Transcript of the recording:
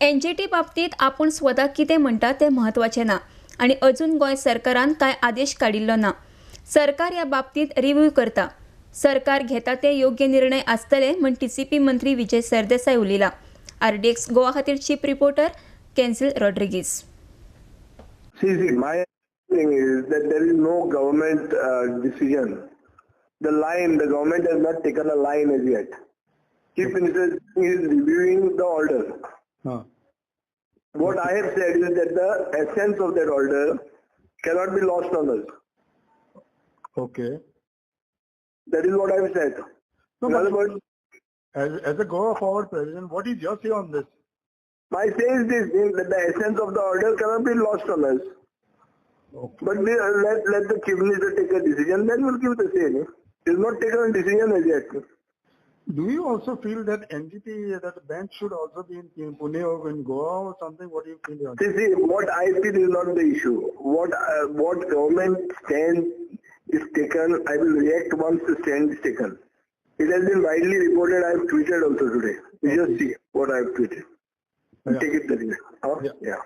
NGT बाबतीत आपण स्वता कितें म्हणटा तें म्हत्वाचें ना आनी अजून गोंय सरकारान कांय आदेश काडिल्लो ना. सरकार ह्या बाबतीत रिव्ह्यू करता. सरकार घेता ते योग्य निर्णय आसतले म्हण टीसीपी मंत्री विजय सरदेसाय उलयला. आरडीएक्स गोवा खातीर chief reporter Kenzil Rodrigues. See, my thing is that there is no government decision. The government has not taken a line as yet. Chief Minister is reviewing the order. What I have said is that the essence of that order cannot be lost on us. Okay. That is what I have said. No, In other words, as a Goa Forward president, what is your say on this? my say is this, that the essence of the order cannot be lost on us. Okay. But let the Chief Minister take a decision, then we'll give the say. He has not taken a decision as yet. Do you also feel that NGT, that the bench should also be in Pune or in Goa or something? What do you feel? See, what I feel is not the issue. What government stand is taken, I will react once the stand is taken. It has been widely reported. I have tweeted also today. You just see what I have tweeted. Yeah. Take it there. Yeah. Yeah.